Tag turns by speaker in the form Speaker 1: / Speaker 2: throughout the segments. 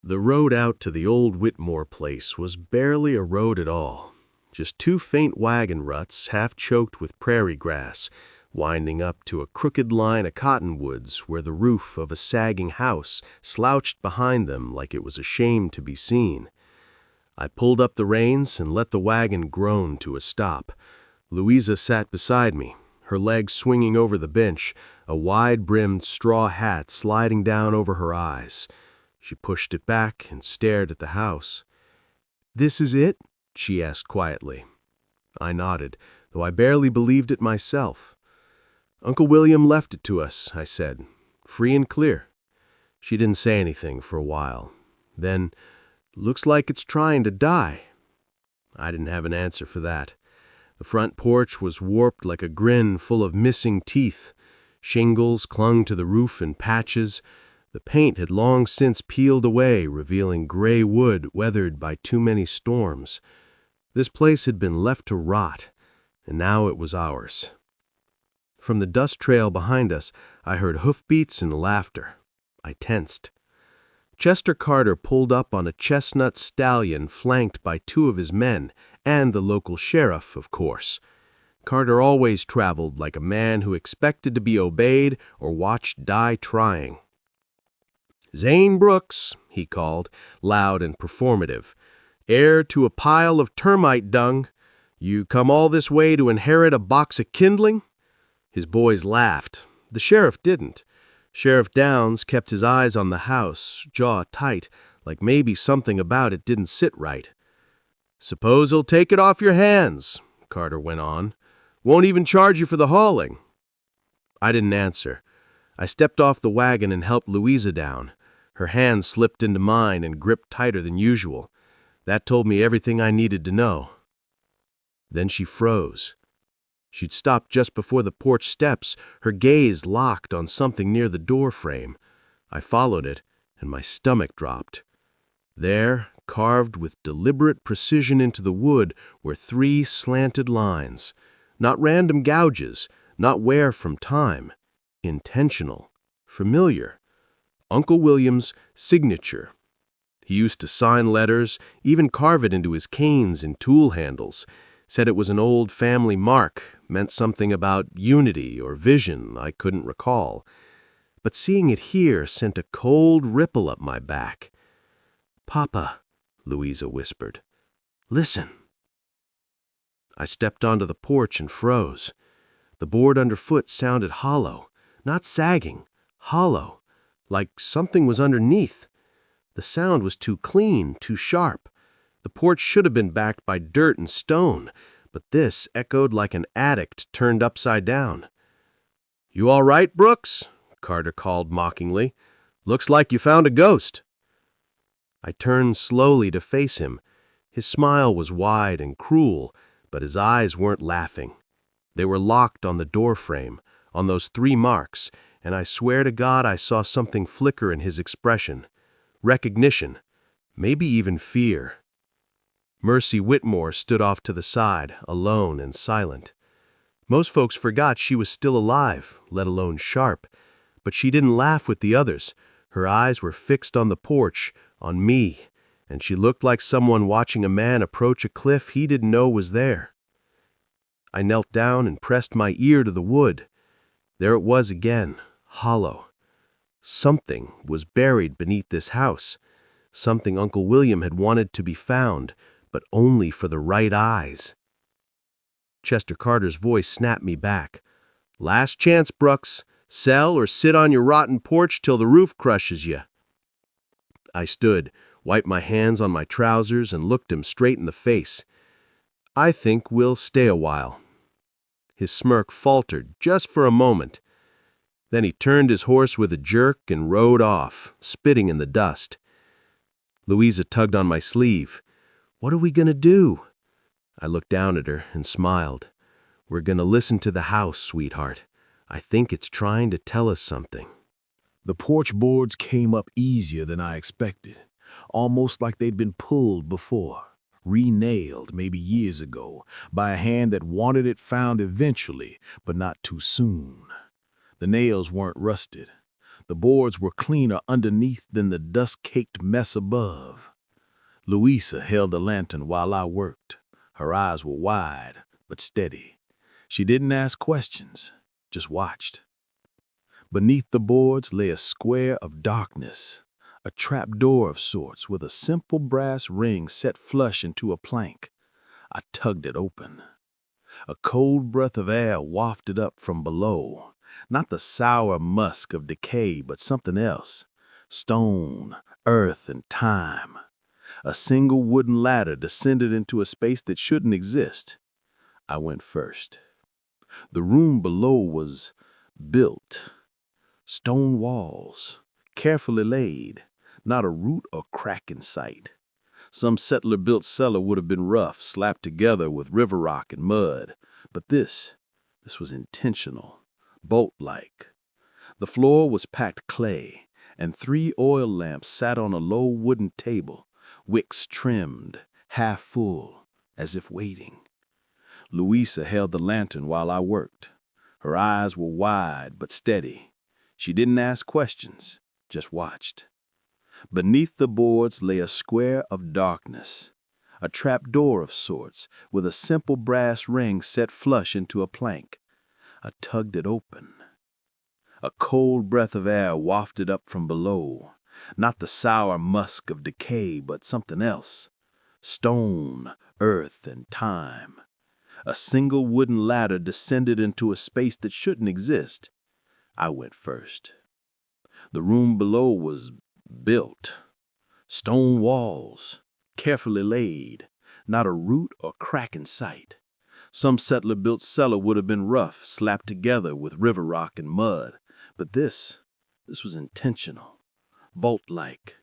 Speaker 1: The road out to the old Whitmore place was barely a road at all, just two faint wagon ruts half-choked with prairie grass, winding up to a crooked line of cottonwoods where the roof of a sagging house slouched behind them like it was ashamed to be seen. I pulled up the reins and let the wagon groan to a stop. Louisa sat beside me, her legs swinging over the bench, a wide-brimmed straw hat sliding down over her eyes. She pushed it back and stared at the house. "This is it?" she asked quietly. I nodded, though I barely believed it myself. "Uncle William left it to us," I said, "free and clear." She didn't say anything for a while. Then, "Looks like it's trying to die." I didn't have an answer for that. The front porch was warped like a grin full of missing teeth. Shingles clung to the roof in patches. The paint had long since peeled away, revealing gray wood weathered by too many storms. This place had been left to rot, and now it was ours. From the dust trail behind us, I heard hoofbeats and laughter. I tensed. Chester Carter pulled up on a chestnut stallion flanked by two of his men, and the local sheriff, of course. Carter always traveled like a man who expected to be obeyed or watched die trying. "Zayn Brooks," he called, loud and performative, "heir to a pile of termite dung. You come all this way to inherit a box of kindling?" His boys laughed. The sheriff didn't. Sheriff Downs kept his eyes on the house, jaw tight, like maybe something about it didn't sit right. "Suppose he'll take it off your hands," Carter went on. "Won't even charge you for the hauling." I didn't answer. I stepped off the wagon and helped Louisa down. Her hand slipped into mine and gripped tighter than usual. That told me everything I needed to know. Then she froze. She'd stopped just before the porch steps, her gaze locked on something near the doorframe. I followed it, and my stomach dropped. There, carved with deliberate precision into the wood, were three slanted lines. Not random gouges, not wear from time. Intentional, familiar. Uncle William's signature. He used to sign letters, even carve it into his canes and tool handles. Said it was an old family mark, meant something about unity or vision I couldn't recall. But seeing it here sent a cold ripple up my back. "Papa," Louisa whispered, "listen." I stepped onto the porch and froze. The board underfoot sounded hollow, not sagging, hollow, like something was underneath. The sound was too clean, too sharp. The porch should have been backed by dirt and stone, but this echoed like an addict turned upside down. "You all right, Brooks?" Carter called mockingly. "Looks like you found a ghost." I turned slowly to face him. His smile was wide and cruel, but his eyes weren't laughing. They were locked on the doorframe, on those three marks, and I swear to God I saw something flicker in his expression. Recognition, maybe even fear. Mercy Whitmore stood off to the side, alone and silent. Most folks forgot she was still alive, let alone sharp. But she didn't laugh with the others. Her eyes were fixed on the porch, on me, and she looked like someone watching a man approach a cliff he didn't know was there. I knelt down and pressed my ear to the wood. There it was again, hollow. Something was buried beneath this house. Something Uncle William had wanted to be found, but only for the right eyes. Chester Carter's voice snapped me back. "Last chance, Brooks. Sell or sit on your rotten porch till the roof crushes you." I stood, wiped my hands on my trousers, and looked him straight in the face. "I think we'll stay a while." His smirk faltered just for a moment. Then he turned his horse with a jerk and rode off, spitting in the dust. Louisa tugged on my sleeve. "What are we going to do?" I looked down at her and smiled. "We're going to listen to the house, sweetheart. I think it's trying to tell us something."
Speaker 2: The porch boards came up easier than I expected, almost like they'd been pulled before, re-nailed maybe years ago, by a hand that wanted it found eventually, but not too soon. The nails weren't rusted. The boards were cleaner underneath than the dust-caked mess above. Louisa held the lantern while I worked. Her eyes were wide, but steady. She didn't ask questions, just watched. Beneath the boards lay a square of darkness, a trapdoor of sorts with a simple brass ring set flush into a plank. I tugged it open. A cold breath of air wafted up from below, not the sour musk of decay, but something else. Stone, earth, and time. A single wooden ladder descended into a space that shouldn't exist. I went first. The room below was built. Stone walls, carefully laid, not a root or crack in sight. Some settler-built cellar would have been rough, slapped together with river rock and mud. But this was intentional, bolt-like. The floor was packed clay, and 3 oil lamps sat on a low wooden table, wicks trimmed, half full, as if waiting. Louisa held the lantern while I worked. Her eyes were wide but steady. She didn't ask questions, just watched. Beneath the boards lay a square of darkness, a trapdoor of sorts, with a simple brass ring set flush into a plank. I tugged it open. A cold breath of air wafted up from below, not the sour musk of decay, but something else. Stone, earth, and time. A single wooden ladder descended into a space that shouldn't exist. I went first. The room below was built. Stone walls, carefully laid, not a root or crack in sight. Some settler-built cellar would have been rough, slapped together with river rock and mud. But this was intentional, vault-like.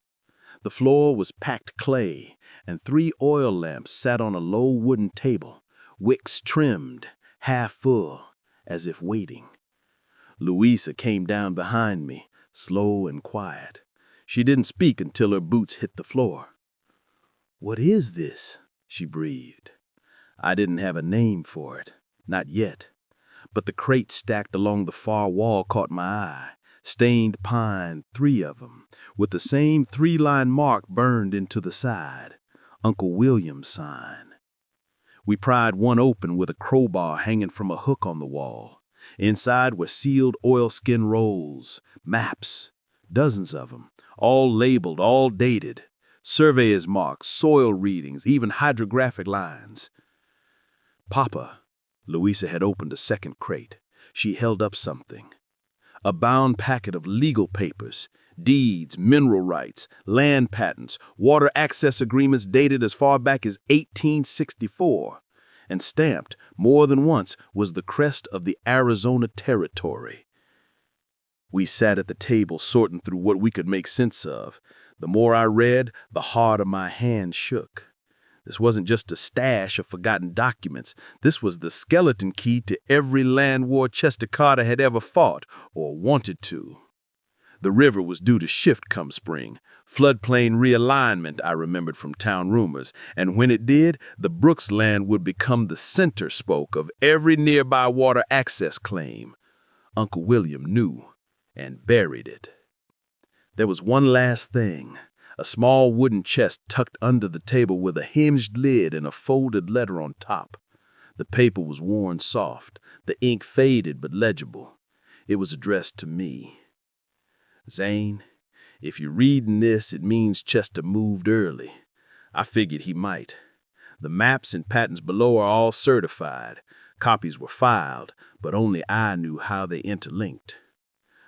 Speaker 2: The floor was packed clay, and 3 oil lamps sat on a low wooden table, wicks trimmed, half full, as if waiting. Louisa came down behind me, slow and quiet. She didn't speak until her boots hit the floor. "What is this?" she breathed. I didn't have a name for it, not yet. But the crates stacked along the far wall caught my eye. Stained pine, 3 of them, with the same 3-line mark burned into the side. Uncle William's sign. We pried one open with a crowbar hanging from a hook on the wall. Inside were sealed oilskin rolls, maps, dozens of them, all labeled, all dated. Surveyor's marks, soil readings, even hydrographic lines. "Papa," Louisa had opened a second crate. She held up something. A bound packet of legal papers, deeds, mineral rights, land patents, water access agreements dated as far back as 1864. And stamped, more than once, was the crest of the Arizona Territory. We sat at the table sorting through what we could make sense of. The more I read, the harder my hand shook. This wasn't just a stash of forgotten documents. This was the skeleton key to every land war Chester Carter had ever fought or wanted to. The river was due to shift come spring. Floodplain realignment, I remembered from town rumors. And when it did, the Brooks land would become the center spoke of every nearby water access claim. Uncle William knew and buried it. There was one last thing. A small wooden chest tucked under the table with a hinged lid and a folded letter on top. The paper was worn soft, the ink faded but legible. It was addressed to me. "Zayn, if you're reading this, it means Chester moved early. I figured he might. The maps and patents below are all certified. Copies were filed, but only I knew how they interlinked.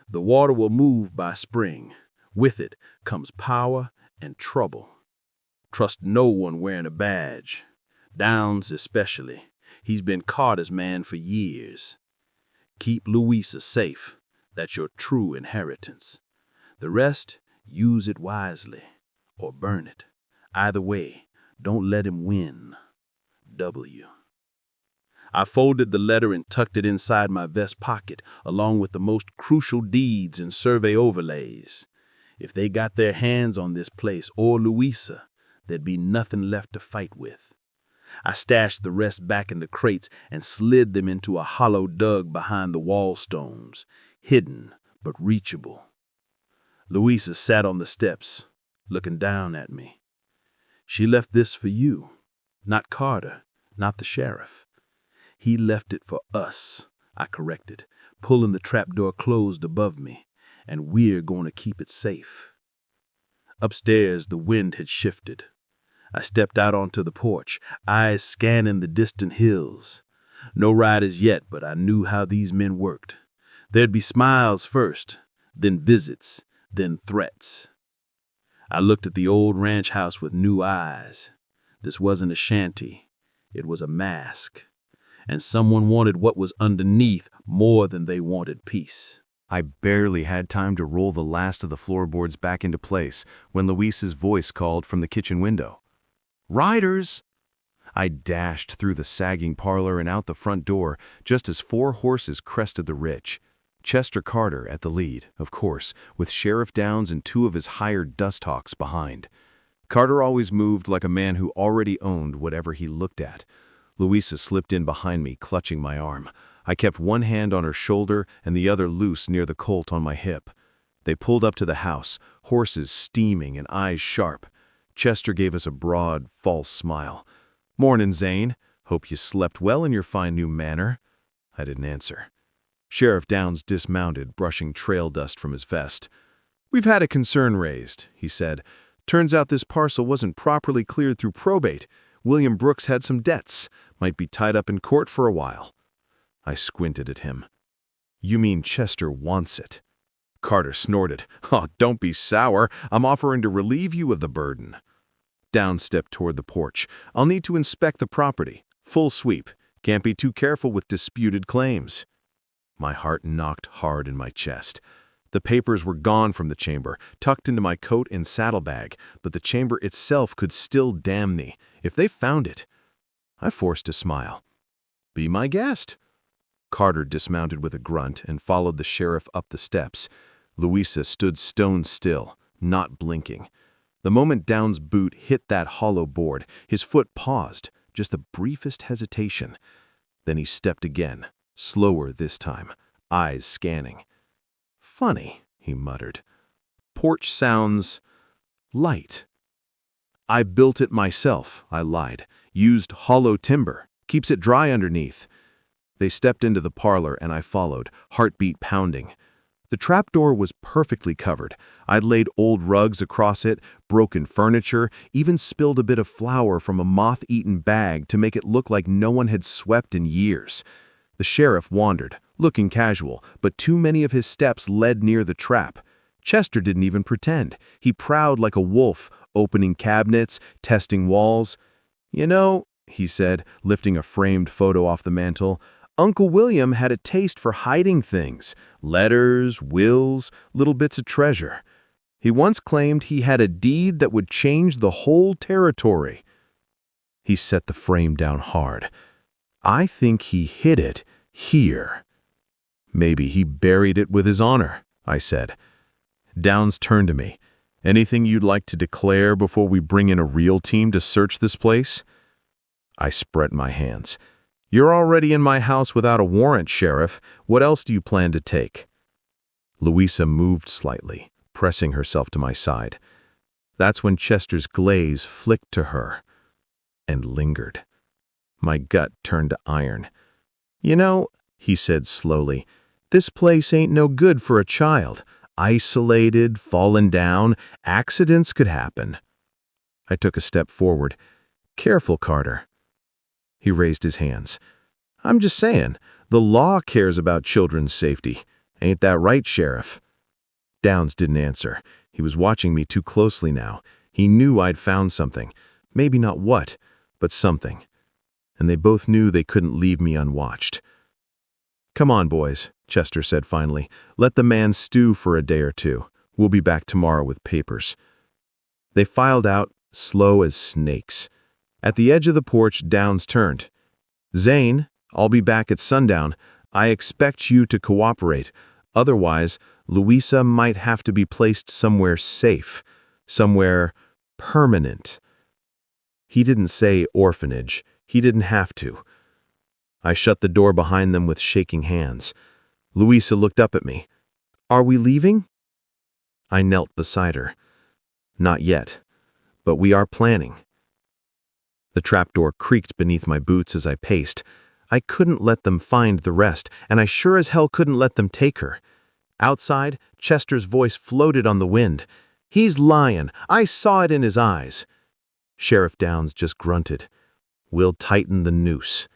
Speaker 2: The water will move by spring. With it comes power and trouble. Trust no one wearing a badge. Downs especially. He's been Carter's man for years. Keep Louisa safe. That's your true inheritance. The rest, use it wisely, or burn it. Either way, don't let him win. W." I folded the letter and tucked it inside my vest pocket, along with the most crucial deeds and survey overlays. If they got their hands on this place or Louisa, there'd be nothing left to fight with. I stashed the rest back in the crates and slid them into a hollow dug behind the wall stones, hidden but reachable. Louisa sat on the steps, looking down at me. She left this for you, not Carter, not the sheriff. He left it for us, I corrected, pulling the trapdoor closed above me, and we're going to keep it safe. Upstairs, the wind had shifted. I stepped out onto the porch, eyes scanning the distant hills. No riders yet, but I knew how these men worked. There'd be smiles first, then visits, then threats. I looked at the old ranch house with new eyes. This wasn't a shanty. It was a mask. And someone wanted what was underneath more than they wanted peace.
Speaker 1: I barely had time to roll the last of the floorboards back into place when Louisa's voice called from the kitchen window. "Riders!" I dashed through the sagging parlor and out the front door just as 4 horses crested the ridge. Chester Carter at the lead, of course, with Sheriff Downs and 2 of his hired dusthawks behind. Carter always moved like a man who already owned whatever he looked at. Louisa slipped in behind me, clutching my arm. I kept one hand on her shoulder and the other loose near the colt on my hip. They pulled up to the house, horses steaming and eyes sharp. Chester gave us a broad, false smile. "Mornin', Zayn. Hope you slept well in your fine new manor." I didn't answer. Sheriff Downs dismounted, brushing trail dust from his vest. "We've had a concern raised," he said. "Turns out this parcel wasn't properly cleared through probate. William Brooks had some debts. Might be tied up in court for a while." I squinted at him. "You mean Chester wants it?" Carter snorted. "Oh, don't be sour. I'm offering to relieve you of the burden." Downs stepped toward the porch. "I'll need to inspect the property. Full sweep. Can't be too careful with disputed claims." My heart knocked hard in my chest. The papers were gone from the chamber, tucked into my coat and saddlebag, but the chamber itself could still damn me. If they found it... I forced a smile. "Be my guest." Carter dismounted with a grunt and followed the sheriff up the steps. Louisa stood stone still, not blinking. The moment Downs' boot hit that hollow board, his foot paused, just the briefest hesitation. Then he stepped again, slower this time, eyes scanning. "Funny," he muttered. "Porch sounds light." "I built it myself," I lied. "Used hollow timber. Keeps it dry underneath." They stepped into the parlor and I followed, heartbeat pounding. The trapdoor was perfectly covered. I'd laid old rugs across it, broken furniture, even spilled a bit of flour from a moth-eaten bag to make it look like no one had swept in years. The sheriff wandered, looking casual, but too many of his steps led near the trap. Chester didn't even pretend. He prowled like a wolf, opening cabinets, testing walls. "You know," he said, lifting a framed photo off the mantel, "Uncle William had a taste for hiding things, letters, wills, little bits of treasure. He once claimed he had a deed that would change the whole territory." He set the frame down hard. "I think he hid it here." "Maybe he buried it with his honor," I said. Downs turned to me. "Anything you'd like to declare before we bring in a real team to search this place?" I spread my hands. "You're already in my house without a warrant, Sheriff. What else do you plan to take?" Louisa moved slightly, pressing herself to my side. That's when Chester's glaze flicked to her and lingered. My gut turned to iron. "You know," he said slowly, "this place ain't no good for a child. Isolated, fallen down, accidents could happen." I took a step forward. "Careful, Carter." He raised his hands. "I'm just saying, the law cares about children's safety. Ain't that right, Sheriff?" Downs didn't answer. He was watching me too closely now. He knew I'd found something. Maybe not what, but something. And they both knew they couldn't leave me unwatched. "Come on, boys," Chester said finally. "Let the man stew for a day or two. We'll be back tomorrow with papers." They filed out, slow as snakes. At the edge of the porch, Downs turned. "Zayn, I'll be back at sundown. I expect you to cooperate. Otherwise, Louisa might have to be placed somewhere safe, somewhere permanent." He didn't say orphanage. He didn't have to. I shut the door behind them with shaking hands. Louisa looked up at me. "Are we leaving?" I knelt beside her. Not yet, but we are planning. The trapdoor creaked beneath my boots as I paced. I couldn't let them find the rest, and I sure as hell couldn't let them take her. Outside, Chester's voice floated on the wind. "He's lying. I saw it in his eyes." Sheriff Downs just grunted. "We'll tighten the noose."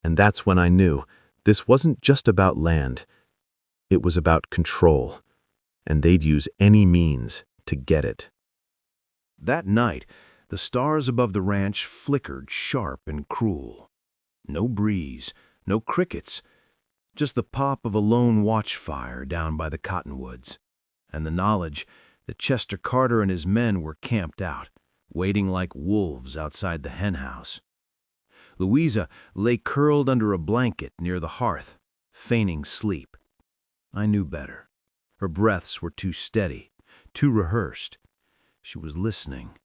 Speaker 1: And that's when I knew this wasn't just about land. It was about control, and they'd use any means to get it.
Speaker 2: That night, the stars above the ranch flickered sharp and cruel. No breeze, no crickets, just the pop of a lone watchfire down by the cottonwoods, and the knowledge that Chester Carter and his men were camped out, waiting like wolves outside the henhouse. Louisa lay curled under a blanket near the hearth, feigning sleep. I knew better. Her breaths were too steady, too rehearsed. She was listening.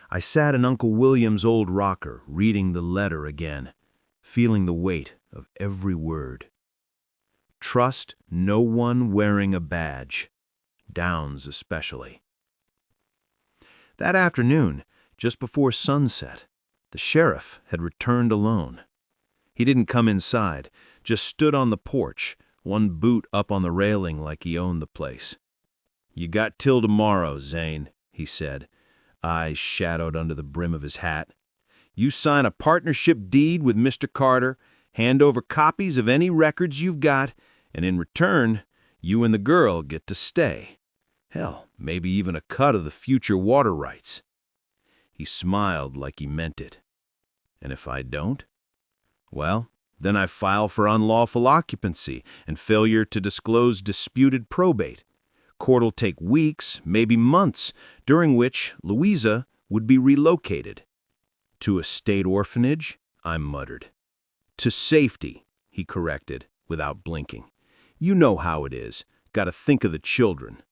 Speaker 2: I sat in Uncle William's old rocker, reading the letter again, feeling the weight of every word. Trust no one wearing a badge, Downs especially. That afternoon, just before sunset, the sheriff had returned alone. He didn't come inside, just stood on the porch, one boot up on the railing like he owned the place. "You got till tomorrow, Zayn," he said, eyes shadowed under the brim of his hat. "You sign a partnership deed with Mr. Carter, hand over copies of any records you've got, and in return, you and the girl get to stay. Hell, maybe even a cut of the future water rights." He smiled like he meant it. "And if I don't? Well, then I file for unlawful occupancy and failure to disclose disputed probate. Court'll take weeks, maybe months, during which Louisa would be relocated." "To a state orphanage?" I muttered. "To safety," he corrected, without blinking. "You know how it is. Gotta think of the children."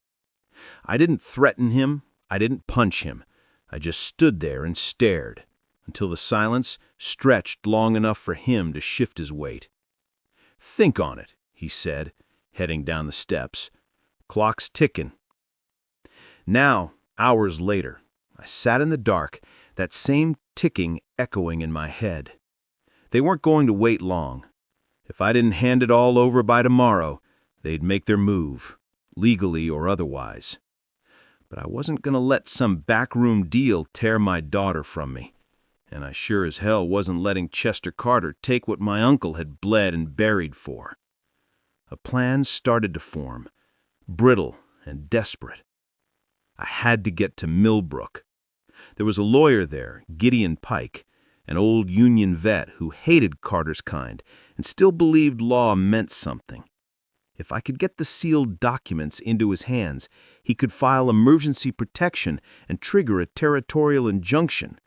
Speaker 2: I didn't threaten him. I didn't punch him. I just stood there and stared, until the silence stretched long enough for him to shift his weight. "Think on it," he said, heading down the steps. "Clock's ticking." Now, hours later, I sat in the dark, that same ticking echoing in my head. They weren't going to wait long. If I didn't hand it all over by tomorrow, they'd make their move, legally or otherwise. But I wasn't going to let some backroom deal tear my daughter from me, and I sure as hell wasn't letting Chester Carter take what my uncle had bled and buried for. A plan started to form, brittle and desperate. I had to get to Millbrook. There was a lawyer there, Gideon Pike, an old Union vet who hated Carter's kind and still believed law meant something. If I could get the sealed documents into his hands, he could file emergency protection and trigger a territorial injunction.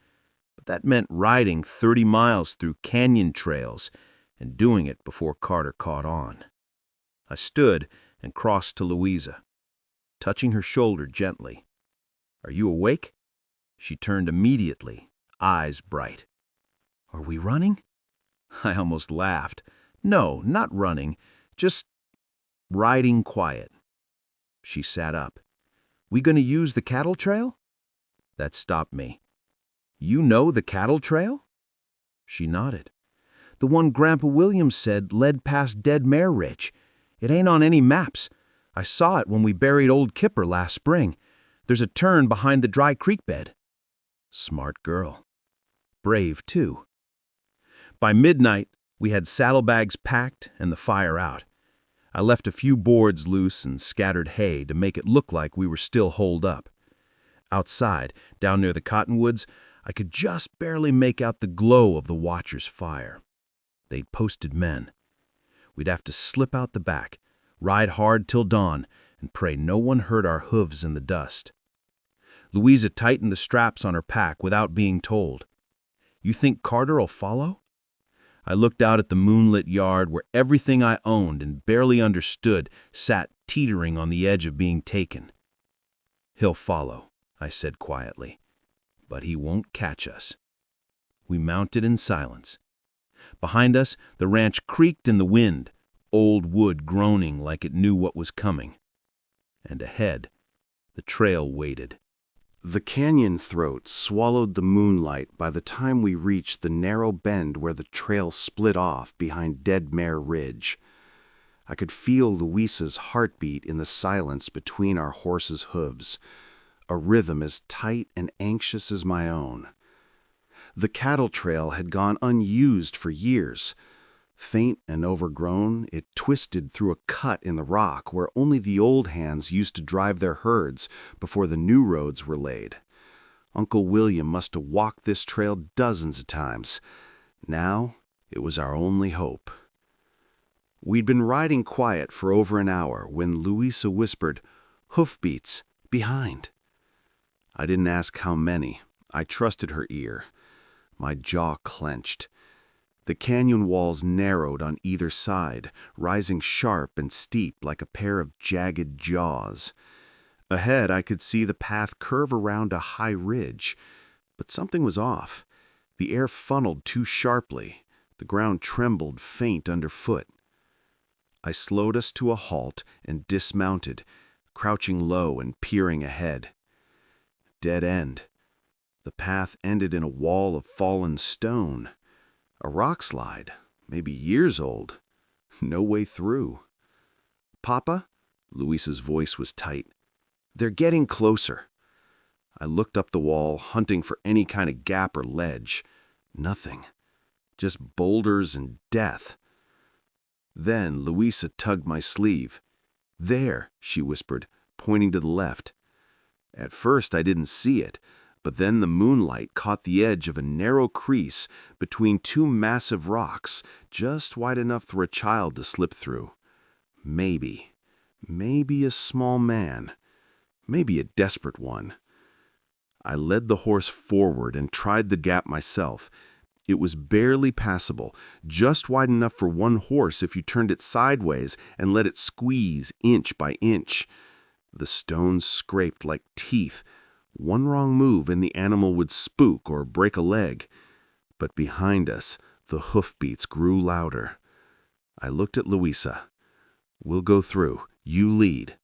Speaker 2: But that meant riding 30 miles through canyon trails and doing it before Carter caught on. I stood and crossed to Louisa, touching her shoulder gently. "Are you awake?" She turned immediately, eyes bright. "Are we running?" I almost laughed. "No, not running, just riding quiet." She sat up. "We gonna use the cattle trail?" That stopped me. "You know the cattle trail?" She nodded. "The one Grandpa Williams said led past Dead Mare Ridge. It ain't on any maps. I saw it when we buried old Kipper last spring. There's a turn behind the dry creek bed." Smart girl. Brave, too. By midnight, we had saddlebags packed and the fire out. I left a few boards loose and scattered hay to make it look like we were still holed up. Outside, down near the cottonwoods, I could just barely make out the glow of the watchers' fire. They'd posted men. We'd have to slip out the back, ride hard till dawn, and pray no one heard our hooves in the dust. Louisa tightened the straps on her pack without being told. "You think Carter'll follow?" I looked out at the moonlit yard where everything I owned and barely understood sat teetering on the edge of being taken. "He'll follow," I said quietly, "but he won't catch us." We mounted in silence. Behind us, the ranch creaked in the wind, old wood groaning like it knew what was coming. And ahead,
Speaker 1: The trail waited. The canyon throat swallowed the moonlight by the time we reached the narrow bend where the trail split off behind Dead Mare Ridge. I could feel Louisa's heartbeat in the silence between our horses' hooves, a rhythm as tight and anxious as my own. The cattle trail had gone unused for years. Faint and overgrown, it twisted through a cut in the rock where only the old hands used to drive their herds before the new roads were laid. Uncle William must have walked this trail dozens of times. Now, it was our only hope. We'd been riding quiet for over an hour when Louisa whispered, "Hoofbeats, behind." I didn't ask how many. I trusted her ear. My jaw clenched. The canyon walls narrowed on either side, rising sharp and steep like a pair of jagged jaws. Ahead, I could see the path curve around a high ridge, but something was off. The air funneled too sharply. The ground trembled faint underfoot. I slowed us to a halt and dismounted, crouching low and peering ahead. Dead end. The path ended in a wall of fallen stone. A rock slide, maybe years old. No way through. "Papa?" Louisa's voice was tight. "They're getting closer." I looked up the wall, hunting for any kind of gap or ledge. Nothing. Just boulders and death. Then Louisa tugged my sleeve. "There," she whispered, pointing to the left. At first I didn't see it, but then the moonlight caught the edge of a narrow crease between two massive rocks, just wide enough for a child to slip through. Maybe a small man. Maybe a desperate one. I led the horse forward and tried the gap myself. It was barely passable, just wide enough for one horse if you turned it sideways and let it squeeze inch by inch. The stones scraped like teeth. One wrong move and the animal would spook or break a leg. But behind us, the hoofbeats grew louder. I looked at Louisa. "We'll go through. You lead."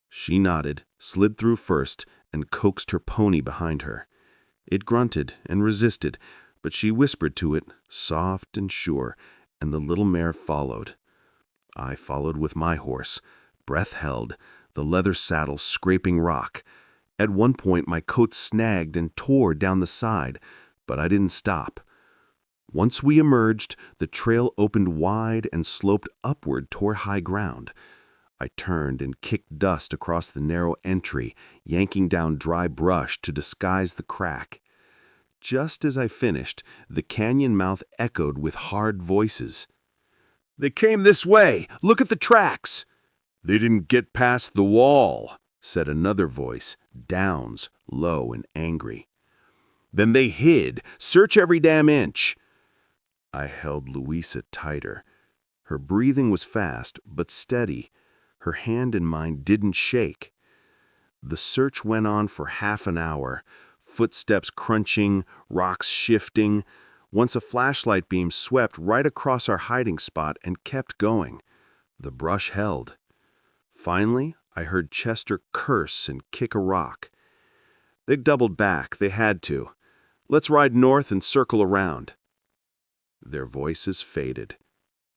Speaker 1: She nodded, slid through first, and coaxed her pony behind her. It grunted and resisted, but she whispered to it, soft and sure, and the little mare followed. I followed with my horse, breath held, the leather saddle scraping rock. At one point my coat snagged and tore down the side, but I didn't stop. Once we emerged, the trail opened wide and sloped upward toward high ground. I turned and kicked dust across the narrow entry, yanking down dry brush to disguise the crack. Just as I finished, the canyon mouth echoed with hard voices. "They came this way! Look at the tracks!" "They didn't get past the wall," said another voice, Downs, low and angry. "Then they hid. Search every damn inch." I held Louisa tighter. Her breathing was fast, but steady. Her hand in mine didn't shake. The search went on for half an hour, footsteps crunching, rocks shifting. Once a flashlight beam swept right across our hiding spot and kept going. The brush held. Finally, I heard Chester curse and kick a rock. "They doubled back. They had to. Let's ride north and circle around." Their voices faded.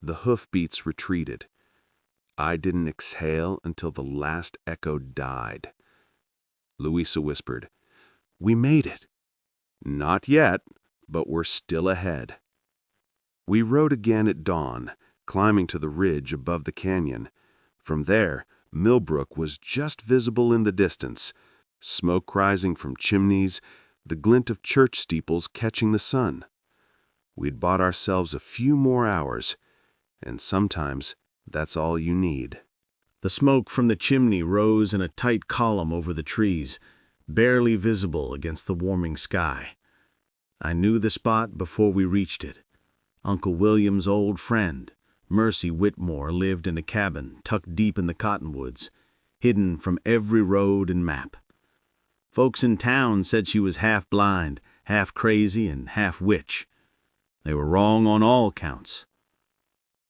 Speaker 1: The hoofbeats retreated. I didn't exhale until the last echo died. Louisa whispered, "We made it." "Not yet, but we're still ahead." We rode again at dawn, climbing to the ridge above the canyon. From there, Millbrook was just visible in the distance, smoke rising from chimneys, the glint of church steeples catching the sun. We'd bought ourselves a few more hours, and sometimes that's all you need. The smoke from the chimney rose in a tight column over the trees, barely visible against the warming sky. I knew the spot before we reached it. Uncle William's old friend, Mercy Whitmore, lived in a cabin tucked deep in the cottonwoods, hidden from every road and map. Folks in town said she was half blind, half crazy, and half witch. They were wrong on all counts.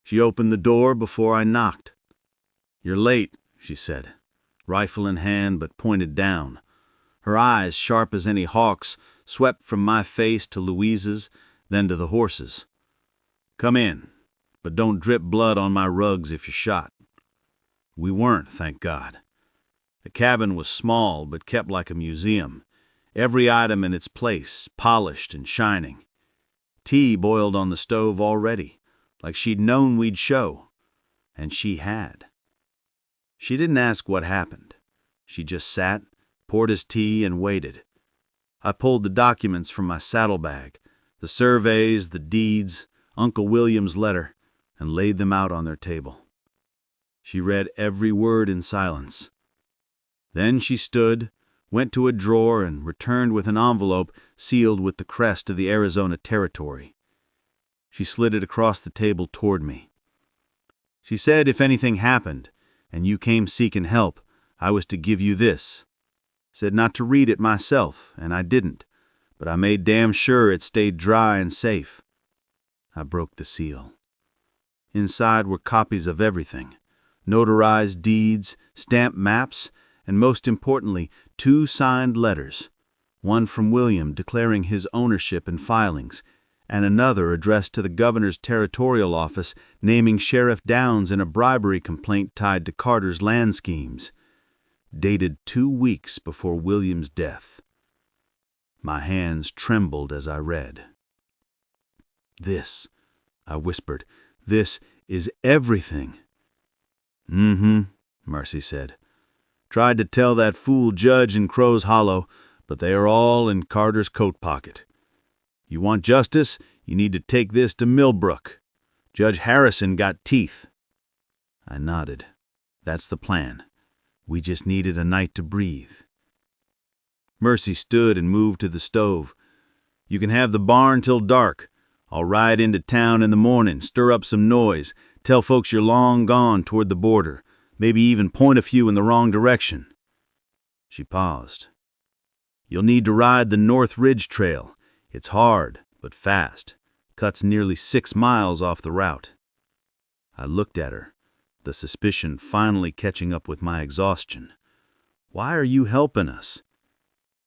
Speaker 1: She opened the door before I knocked. "You're late," she said.
Speaker 3: rifle in hand but pointed down. Her eyes, sharp as any hawk's, swept from my face to Louisa's, then to the horse's. "Come in, but don't drip blood on my rugs if you're shot." We weren't, thank God. The cabin was small but kept like a museum, every item in its place, polished and shining. Tea boiled on the stove already, like she'd known we'd show. And she had. She didn't ask what happened. She just sat, poured his tea, and waited. I pulled the documents from my saddlebag, the surveys, the deeds, Uncle William's letter, and laid them out on their table. She read every word in silence. Then she stood, went to a drawer, and returned with an envelope sealed with the crest of the Arizona Territory. She slid it across the table toward me. She said if anything happened, and you came seeking help, I was to give you this. Said not to read it myself, and I didn't, but I made damn sure it stayed dry and safe. I broke the seal. Inside were copies of everything, notarized deeds, stamped maps, and most importantly, 2 signed letters, one from William declaring his ownership and filings, and another addressed to the governor's territorial office naming Sheriff Downs in a bribery complaint tied to Carter's land schemes, dated 2 weeks before William's death. My hands trembled as I read. "This," I whispered, "this is everything." Mercy said. "Tried to tell that fool judge in Crow's Hollow, but they are all in Carter's coat pocket. You want justice, you need to take this to Millbrook. Judge Harrison got teeth." I nodded. "That's the plan. We just needed a night to breathe." Mercy stood and moved to the stove. "You can have the barn till dark. I'll ride into town in the morning, stir up some noise, tell folks you're long gone toward the border, maybe even point a few in the wrong direction." She paused. "You'll need to ride the North Ridge Trail. It's hard, but fast. Cuts nearly 6 miles off the route." I looked at her, the suspicion finally catching up with my exhaustion. "Why are you helping us?"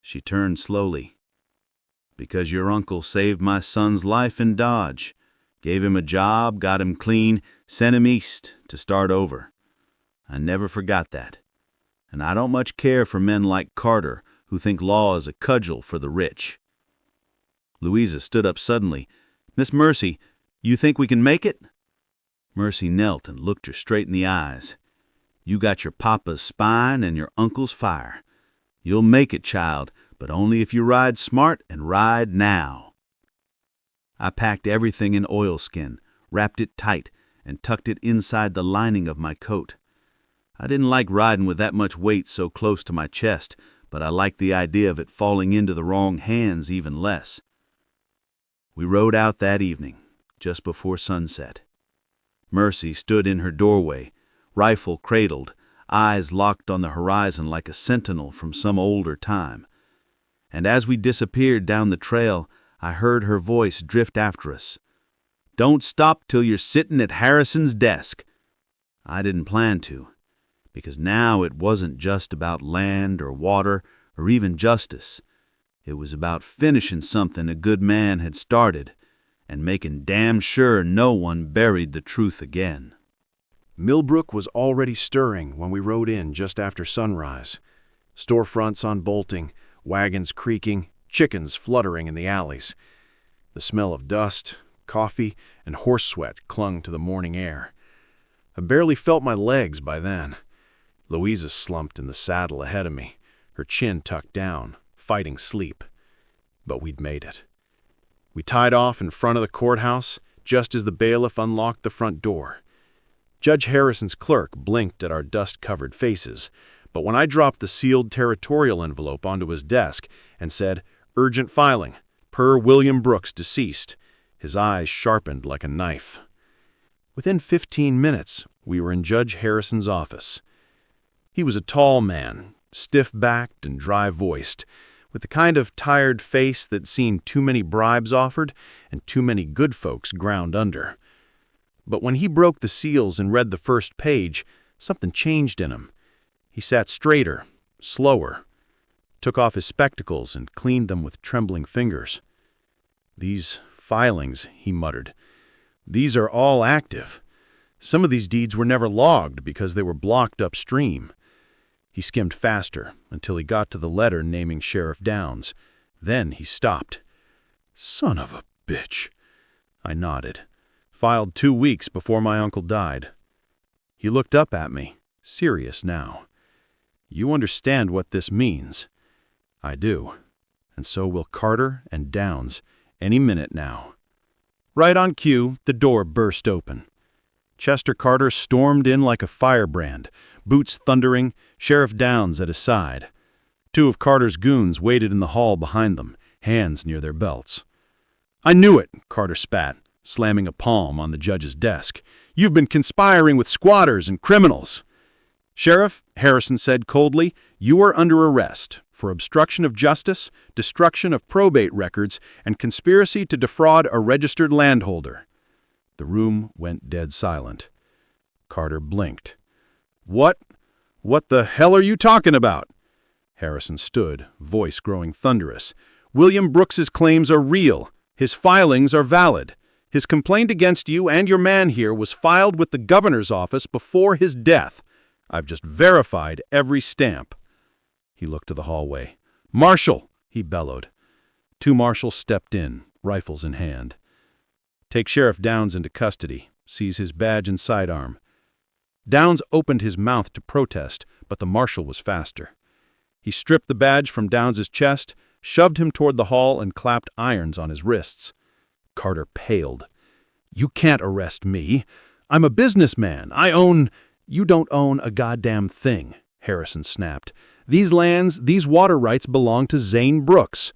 Speaker 3: She turned slowly. "Because your uncle saved my son's life in Dodge. Gave him a job, got him clean, sent him east to start over. I never forgot that. And I don't much care for men like Carter who think law is a cudgel for the rich." Louisa stood up suddenly. "Miss Mercy, you think we can make it?" Mercy knelt and looked her straight in the eyes. "You got your papa's spine and your uncle's fire. You'll make it, child, but only if you ride smart and ride now." I packed everything in oilskin, wrapped it tight, and tucked it inside the lining of my coat. I didn't like riding with that much weight so close to my chest, but I liked the idea of it falling into the wrong hands even less. We rode out that evening, just before sunset. Mercy stood in her doorway, rifle cradled, eyes locked on the horizon like a sentinel from some older time. And as we disappeared down the trail, I heard her voice drift after us. "Don't stop till you're sitting at Harrison's desk." I didn't plan to, because now it wasn't just about land or water or even justice. It was about finishing something a good man had started and making damn sure no one buried the truth again.
Speaker 1: Millbrook was already stirring when we rode in just after sunrise. Storefronts on bolting, wagons creaking, chickens fluttering in the alleys. The smell of dust, coffee, and horse sweat clung to the morning air. I barely felt my legs by then. Louisa slumped in the saddle ahead of me, her chin tucked down, fighting sleep. But we'd made it. We tied off in front of the courthouse just as the bailiff unlocked the front door. Judge Harrison's clerk blinked at our dust-covered faces, but when I dropped the sealed territorial envelope onto his desk and said, "Urgent filing, per William Brooks, deceased," his eyes sharpened like a knife. Within 15 minutes, we were in Judge Harrison's office. He was a tall man, stiff-backed and dry-voiced, with the kind of tired face that's seen too many bribes offered and too many good folks ground under. But when he broke the seals and read the first page, something changed in him.
Speaker 2: He sat straighter, slower, took off his spectacles and cleaned them with trembling fingers. "These filings," he muttered, "these are all active. Some of these deeds were never logged because they were blocked upstream." He skimmed faster until he got to the letter naming Sheriff Downs. Then he stopped. "Son of a bitch." I nodded. "Filed 2 weeks before my uncle died." He looked up at me, serious now. "You understand what this means?" "I do. And so will Carter and Downs, any minute now." Right on cue, the door burst open. Chester Carter stormed in like a firebrand, boots thundering, Sheriff Downs at his side. 2 of Carter's goons waited in the hall behind them, hands near their belts. "I knew it," Carter spat, slamming a palm on the judge's desk. "You've been conspiring with squatters and criminals." "Sheriff," Harrison said coldly, "you are under arrest for obstruction of justice, destruction of probate records, and conspiracy to defraud a registered landholder." The room went dead silent. Carter blinked. What the hell are you talking about?" Harrison stood, voice growing thunderous. "William Brooks's claims are real. His filings are valid. His complaint against you and your man here was filed with the governor's office before his death. I've just verified every stamp." He looked to the hallway. "Marshal!" he bellowed. 2 marshals stepped in, rifles in hand. "Take Sheriff Downs into custody. Seize his badge and sidearm." Downs opened his mouth to protest, but the marshal was faster. He stripped the badge from Downs's chest, shoved him toward the hall, and clapped irons on his wrists. Carter paled. "You can't arrest me. I'm a businessman. I own—" "You don't own a goddamn thing," Harrison snapped. "These lands, these water rights belong to Zayn Brooks.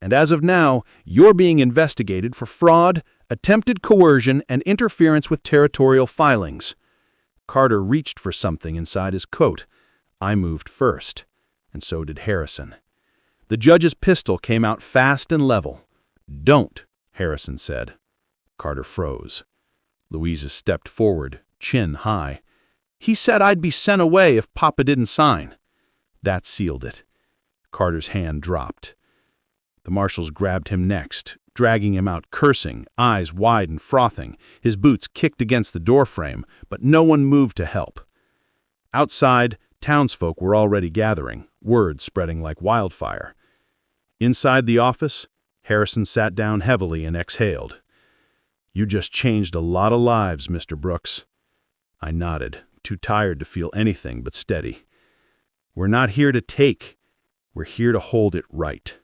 Speaker 2: And as of now, you're being investigated for fraud, attempted coercion, and interference with territorial filings." Carter reached for something inside his coat. I moved first, and so did Harrison. The judge's pistol came out fast and level. "Don't," Harrison said. Carter froze. Louisa stepped forward, chin high. "He said I'd be sent away if Papa didn't sign." That sealed it. Carter's hand dropped. The marshals grabbed him next, dragging him out cursing, eyes wide and frothing. His boots kicked against the doorframe, but no one moved to help. Outside, townsfolk were already gathering, word spreading like wildfire. Inside the office, Harrison sat down heavily and exhaled. "You just changed a lot of lives, Mr. Brooks." I nodded, too tired to feel anything but steady. "We're not here to take. We're here to hold it right."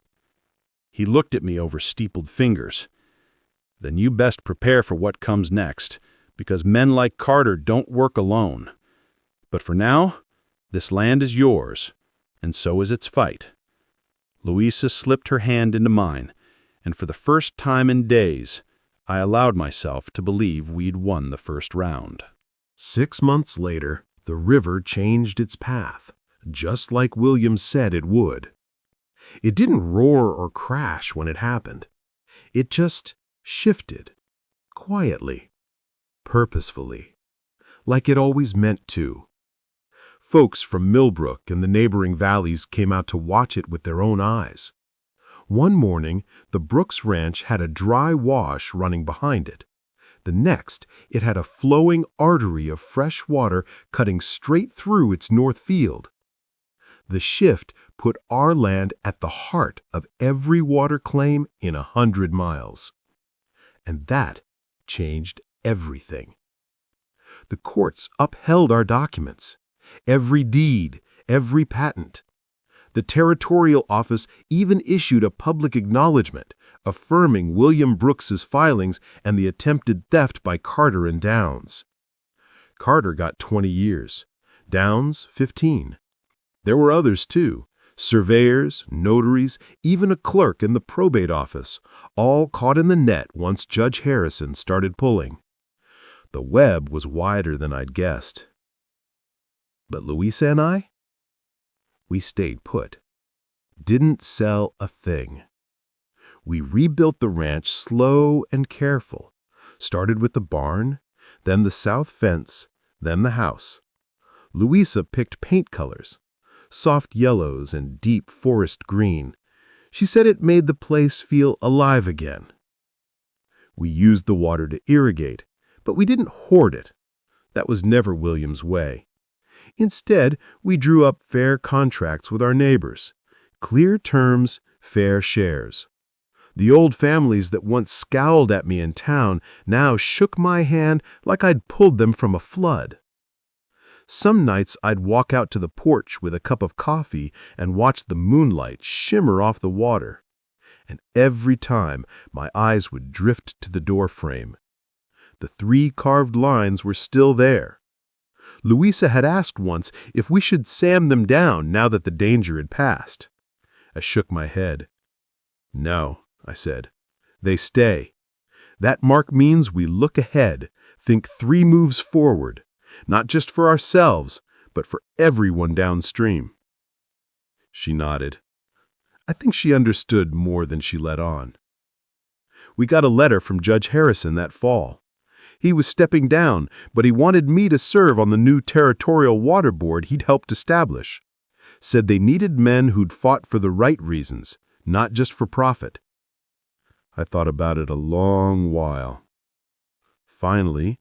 Speaker 2: He looked at me over steepled fingers. "Then you best prepare for what comes next, because men like Carter don't work alone. But for now, this land is yours, and so is its fight." Louisa slipped her hand into mine, and for the first time in days, I allowed myself to believe we'd won the first round.
Speaker 1: 6 months later, the river changed its path, just like William said it would. It didn't roar or crash when it happened. It just shifted, quietly, purposefully, like it always meant to. Folks from Millbrook and the neighboring valleys came out to watch it with their own eyes. One morning, the Brooks Ranch had a dry wash running behind it. The next, it had a flowing artery of fresh water cutting straight through its north field. The shift put our land at the heart of every water claim in 100 miles. And that changed everything. The courts upheld our documents, every deed, every patent. The territorial office even issued a public acknowledgement affirming William Brooks's filings and the attempted theft by Carter and Downs. Carter got 20 years, Downs 15. There were others too, surveyors, notaries, even a clerk in the probate office, all caught in the net once Judge Harrison started pulling. The web was wider than I'd guessed. But Louisa and I? We stayed put. Didn't sell a thing. We rebuilt the ranch slow and careful. Started with the barn, then the south fence, then the house. Louisa picked paint colors, soft yellows and deep forest green. She said it made the place feel alive again. We used the water to irrigate, but we didn't hoard it. That was never William's way. Instead, we drew up fair contracts with our neighbors. Clear terms, fair shares. The old families that once scowled at me in town now shook my hand like I'd pulled them from a flood. Some nights I'd walk out to the porch with a cup of coffee and watch the moonlight shimmer off the water. And every time my eyes would drift to the doorframe. The 3 carved lines were still there. Louisa had asked once if we should sand them down now that the danger had passed. I shook my head. No, I said. They stay. That mark means we look ahead, think 3 moves forward, not just for ourselves, but for everyone downstream. She nodded. I think she understood more than she let on. We got a letter from Judge Harrison that fall. He was stepping down, but he wanted me to serve on the new territorial water board he'd helped establish. Said they needed men who'd fought for the right reasons, not just for profit. I thought about it a long while. Finally,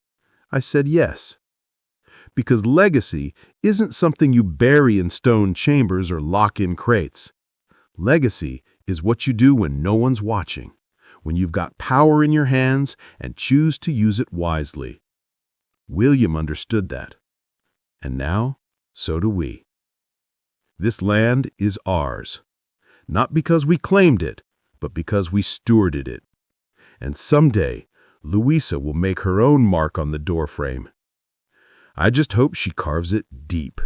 Speaker 1: I said yes. Because legacy isn't something you bury in stone chambers or lock in crates. Legacy is what you do when no one's watching, when you've got power in your hands and choose to use it wisely. William understood that. And now, so do we. This land is ours, not because we claimed it, but because we stewarded it. And someday, Louisa will make her own mark on the doorframe. I just hope she carves it deep.